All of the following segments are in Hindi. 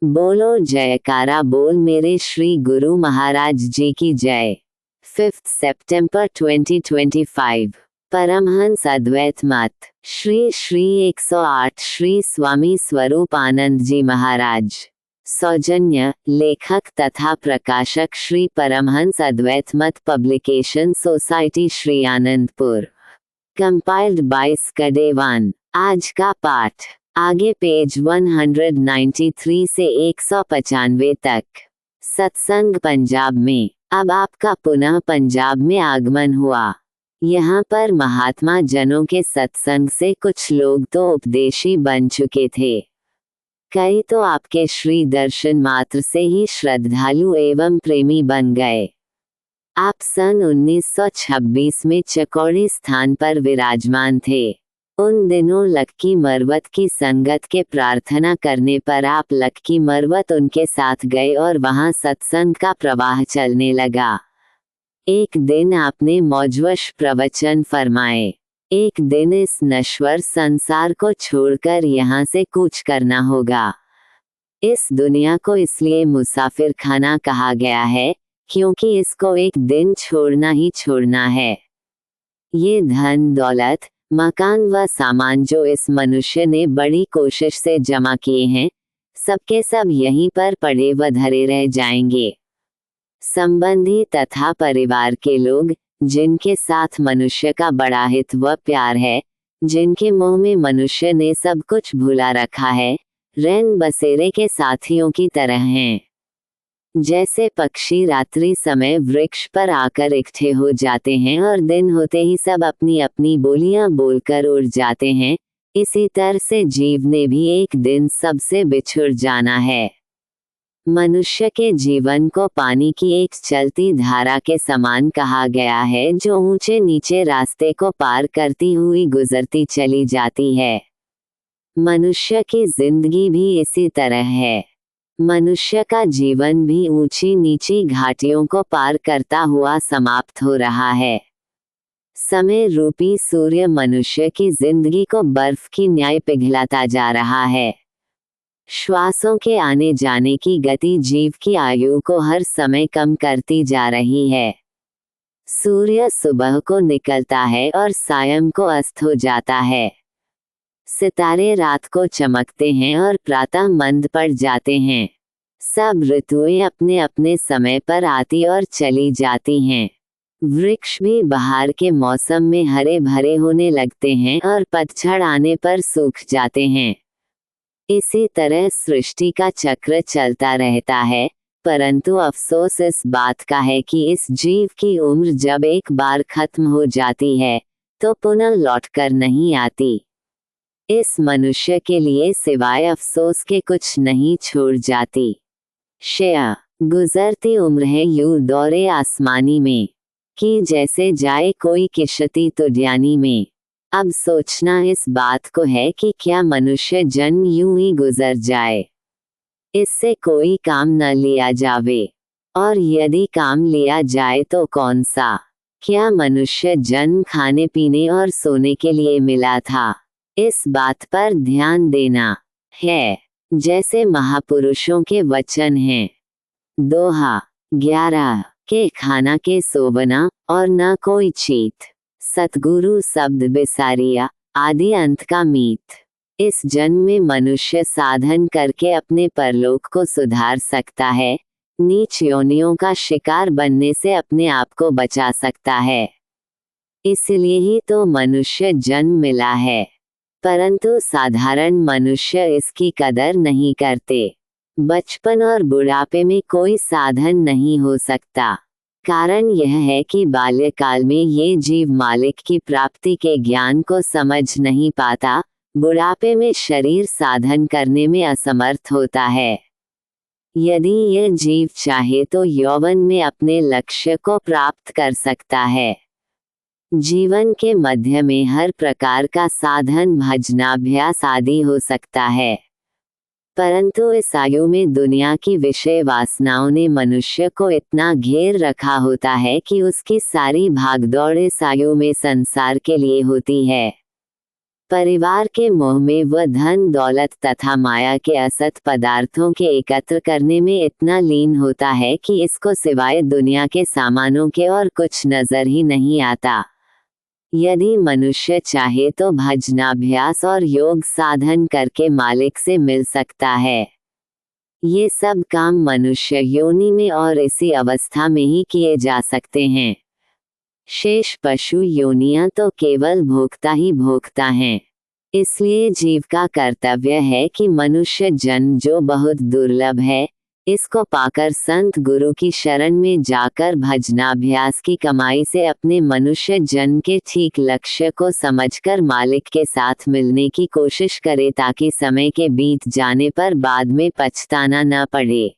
बोलो जयकारा बोल मेरे श्री गुरु महाराज जी की जय। 5 सितंबर 2025 परमहंस अद्वैत मत श्री श्री 108 श्री स्वामी स्वरूप आनंद जी महाराज। सौजन्य लेखक तथा प्रकाशक Shri Paramhans Advait Mat publication society Shri Anandpur. Compiled by स्कडेवान। आज का पाठ आगे पेज 193 से 195 तक। सत्संग पंजाब में। अब आपका पुनः पंजाब में आगमन हुआ। यहाँ पर महात्मा जनों के सत्संग से कुछ लोग तो उपदेशी बन चुके थे, कई तो आपके श्री दर्शन मात्र से ही श्रद्धालु एवं प्रेमी बन गए। आप सन 1926 में चकौड़ी स्थान पर विराजमान थे। उन दिनों लक्की मरवत की संगत के प्रार्थना करने पर आप लक्की मरवत उनके साथ गए और वहां सत्संग का प्रवाह चलने लगा। एक दिन आपने मौजवश प्रवचन फरमाए, एक दिन इस नश्वर संसार को छोड़कर यहाँ से कूच करना होगा। इस दुनिया को इसलिए मुसाफिर खाना कहा गया है क्योंकि इसको एक दिन छोड़ना ही छोड़ना है। ये धन दौलत मकान व सामान जो इस मनुष्य ने बड़ी कोशिश से जमा किए हैं, सबके सब यहीं पर पड़े व धरे रह जाएंगे। संबंधी तथा परिवार के लोग जिनके साथ मनुष्य का बड़ा हित व प्यार है, जिनके मोह में मनुष्य ने सब कुछ भुला रखा है, रैन बसेरे के साथियों की तरह हैं। जैसे पक्षी रात्रि समय वृक्ष पर आकर इकट्ठे हो जाते हैं और दिन होते ही सब अपनी अपनी बोलियां बोलकर उड़ जाते हैं, इसी तरह से जीव ने भी एक दिन सबसे बिछुड़ जाना है। मनुष्य के जीवन को पानी की एक चलती धारा के समान कहा गया है, जो ऊंचे नीचे रास्ते को पार करती हुई गुजरती चली जाती है। मनुष्य की जिंदगी भी इसी तरह है। मनुष्य का जीवन भी ऊंची नीची घाटियों को पार करता हुआ समाप्त हो रहा है। समय रूपी सूर्य मनुष्य की जिंदगी को बर्फ की न्याय पिघलाता जा रहा है। श्वासों के आने जाने की गति जीव की आयु को हर समय कम करती जा रही है। सूर्य सुबह को निकलता है और सायं को अस्त हो जाता है। सितारे रात को चमकते हैं और प्रातः मंद पड़ जाते हैं। सब ऋतुएं अपने अपने समय पर आती और चली जाती हैं। वृक्ष भी बहार के मौसम में हरे भरे होने लगते हैं और पतझड़ आने पर सूख जाते हैं। इसी तरह सृष्टि का चक्र चलता रहता है, परंतु अफसोस इस बात का है कि इस जीव की उम्र जब एक बार खत्म हो जाती है तो पुनः लौटकर नहीं आती। इस मनुष्य के लिए सिवाय अफसोस के कुछ नहीं छोड़ जाती। शया गुजरती उम्र है यूं दौरे आसमानी में, कि जैसे जाए कोई किशती तुड्यानी में। अब सोचना इस बात को है कि क्या मनुष्य जन्म यूं ही गुजर जाए, इससे कोई काम न लिया जावे, और यदि काम लिया जाए तो कौन सा। क्या मनुष्य जन्म खाने पीने और सोने के लिए मिला था, इस बात पर ध्यान देना है। जैसे महापुरुषों के वचन हैं, दोहा 11 के खाना के सोवना और न कोई चीत, सतगुरु शब्द बिसारिया आदि अंत का मीत। इस जन्म में मनुष्य साधन करके अपने परलोक को सुधार सकता है, नीच योनियों का शिकार बनने से अपने आप को बचा सकता है। इसलिए ही तो मनुष्य जन्म मिला है, परंतु साधारण मनुष्य इसकी कदर नहीं करते। बचपन और बुढ़ापे में कोई साधन नहीं हो सकता। कारण यह है कि बाल्यकाल में ये जीव मालिक की प्राप्ति के ज्ञान को समझ नहीं पाता, बुढ़ापे में शरीर साधन करने में असमर्थ होता है। यदि यह जीव चाहे तो यौवन में अपने लक्ष्य को प्राप्त कर सकता है। जीवन के मध्य में हर प्रकार का साधन भजनाभ्यास आदि हो सकता है, परंतु इस आयु में दुनिया की विषय वासनाओं ने मनुष्य को इतना घेर रखा होता है कि उसकी सारी भागदौड़ इस आयु में संसार के लिए होती है। परिवार के मोह में वह धन दौलत तथा माया के असत पदार्थों के एकत्र करने में इतना लीन होता है कि इसको सिवाय दुनिया के सामानों के और कुछ नजर ही नहीं आता। यदि मनुष्य चाहे तो भजनाभ्यास और योग साधन करके मालिक से मिल सकता है। ये सब काम मनुष्य योनि में और इसी अवस्था में ही किए जा सकते हैं। शेष पशु योनियां तो केवल भोक्ता ही भोक्ता हैं। इसलिए जीव का कर्तव्य है कि मनुष्य जन्म जो बहुत दुर्लभ है, इसको पाकर संत गुरु की शरण में जाकर भजनाभ्यास की कमाई से अपने मनुष्य जन्म के ठीक लक्ष्य को समझकर मालिक के साथ मिलने की कोशिश करे, ताकि समय के बीत जाने पर बाद में पछताना न पड़े।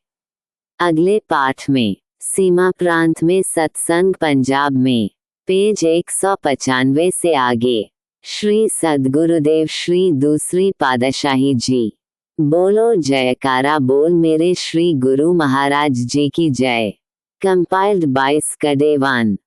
अगले पाठ में सीमा प्रांत में सत्संग पंजाब में पेज 195 से आगे। श्री सद्गुरुदेव श्री दूसरी पातशाही जी। बोलो जयकारा बोल मेरे श्री गुरु महाराज जी की जय। Compiled by स्कडेवान।